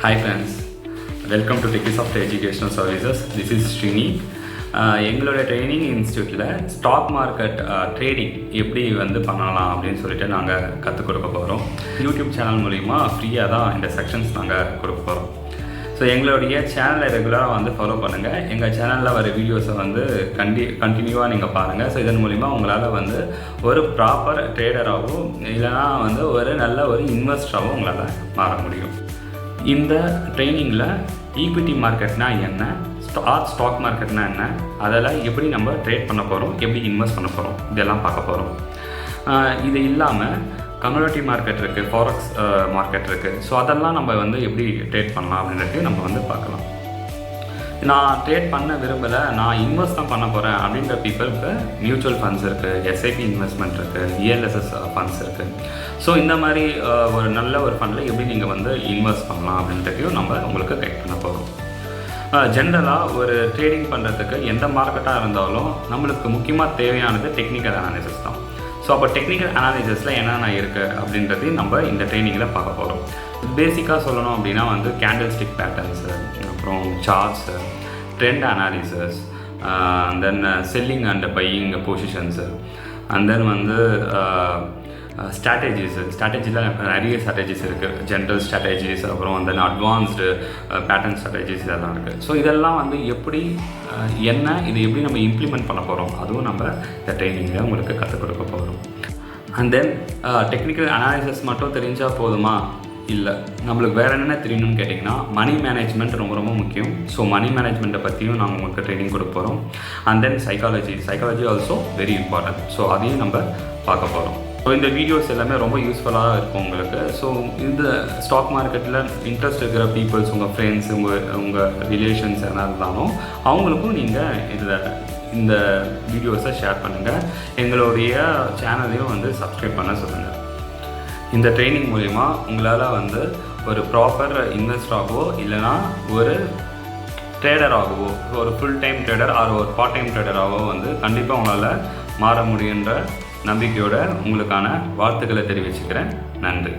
Hi friends, welcome to Techiesoft Educational Services. This is Srini. எங்களோட training இன்ஸ்டியூட்டில் stock market trading எப்படி பண்ணலாம் அப்படின்னு சொல்லிட்டு நாங்கள் கற்றுக் கொடுக்க போகிறோம். யூடியூப் சேனல் மூலிமா ஃப்ரீயாக தான் இந்த செக்ஷன்ஸ் நாங்கள் கொடுக்க போகிறோம். ஸோ எங்களுடைய சேனலை ரெகுலராக ஃபாலோ பண்ணுங்கள். எங்கள் சேனலில் வர வீடியோஸை கண்டினியூவாக நீங்கள் பாருங்கள். ஸோ இதன் மூலிமா உங்களால் ஒரு ப்ராப்பர் ட்ரேடராகவோ இல்லைனா ஒரு நல்ல ஒரு இன்வெஸ்டராகவோ உங்களால் மாற முடியும். இந்த ட்ரைனிங்கில் ஈக்விட்டி மார்க்கெட்னா என்ன, ஸ்டாக் மார்க்கெட்னா என்ன, அதெல்லாம் எப்படி நம்ம ட்ரேட் பண்ண போகிறோம், எப்படி இன்வெஸ்ட் பண்ண போகிறோம், இதெல்லாம் பார்க்க போகிறோம். இது இல்லாமல் கம்யூனிட்டி மார்க்கெட் இருக்குது, ஃபாரெக்ஸ் மார்க்கெட் இருக்குது. ஸோ அதெல்லாம் நம்ம எப்படி ட்ரேட் பண்ணலாம் அப்படின்றது நம்ம பார்க்கலாம். நான் ட்ரேட் பண்ண விரும்பலை, நான் இன்வெஸ்ட் தான் பண்ண போகிறேன் அப்படின்ற பீப்புளுக்கு மியூச்சுவல் ஃபண்ட்ஸ் இருக்குது, எஸ்ஐபி இன்வெஸ்ட்மெண்ட் இருக்குது, இஎல்எஸ்எஸ் ஃபண்ட்ஸ் இருக்குது. ஸோ இந்த மாதிரி ஒரு நல்ல ஒரு ஃபண்டில் எப்படி நீங்கள் இன்வெஸ்ட் பண்ணலாம் அப்படின்றதையும் நம்ம உங்களுக்கு கைட் பண்ண போகிறோம். ஜென்ரலாக ஒரு ட்ரேடிங் பண்ணுறதுக்கு எந்த மார்க்கெட்டாக இருந்தாலும் நம்மளுக்கு முக்கியமாக தேவையானது டெக்னிக்கல் அனாலிசிஸ் தான். ஸோ அப்போ டெக்னிக்கல் அனாலிசிஸில் என்னென்ன இருக்குது அப்படின்றதையும் நம்ம இந்த ட்ரைனிங்கில் பார்க்க போகிறோம். பேசிக்காக சொல்லணும் அப்படின்னா கேண்டில் ஸ்டிக் பேட்டர்ன்ஸு, அப்புறம் charts, trend analysis, then selling and buying positions, and then ஸ்ட்ராட்டஜியில் நிறைய ஸ்ட்ராட்டஜிஸ் இருக்குது. ஜென்ரல் ஸ்ட்ராட்டஜிஸ், அப்புறம் தென் அட்வான்ஸ்டு பேட்டர்ன் ஸ்ட்ராட்டஜிஸ் இதெல்லாம் இருக்குது. ஸோ இதெல்லாம் எப்படி இது எப்படி நம்ம இம்ப்ளிமெண்ட் பண்ண போகிறோம், அதுவும் நம்ம இந்த ட்ரைனிங்கில் உங்களுக்கு கற்றுக் கொடுக்க போகிறோம். அண்ட் தென் டெக்னிக்கல் அனாலிசிஸ் மட்டும் தெரிஞ்சால் போதுமா? இல்லை, நம்மளுக்கு வேறு என்னென்ன தெரியணும்னு கேட்டிங்கன்னா மணி மேனேஜ்மெண்ட் ரொம்ப ரொம்ப முக்கியம். ஸோ மணி மேனேஜ்மெண்ட்டை பற்றியும் நாங்கள் உங்களுக்கு ட்ரைனிங் கொடுக்க போகிறோம். And then psychology also very important. So அதையும் நம்ம பார்க்க போகிறோம். ஸோ இந்த வீடியோஸ் எல்லாமே ரொம்ப யூஸ்ஃபுல்லாக இருக்கும் உங்களுக்கு. ஸோ இந்த ஸ்டாக் மார்க்கெட்டில் இன்ட்ரெஸ்ட் இருக்கிற பீப்புள்ஸ், உங்கள் ஃப்ரெண்ட்ஸ், உங்கள் ரிலேஷன்ஸ் என்ன இருந்தாலும் அவங்களுக்கும் நீங்கள் இந்த வீடியோஸை ஷேர் பண்ணுங்கள். எங்களுடைய சேனலையும் சப்ஸ்கிரைப் பண்ண சொல்லுங்கள். இந்த ட்ரைனிங் மூலிமா உங்களால் ஒரு ப்ராப்பர் இன்வெஸ்டராகவோ இல்லைனா ஒரு ட்ரேடராகவோ, ஒரு ஃபுல் டைம் ட்ரேடர் ஆர் ஒரு பார்ட் டைம் ட்ரேடராகவோ கண்டிப்பாக உங்களால் மாற முடியுன்ற நம்பிக்கையோடு உங்களுக்கான வாழ்த்துக்களை தெரிவிச்சுக்கிறேன். நன்றி.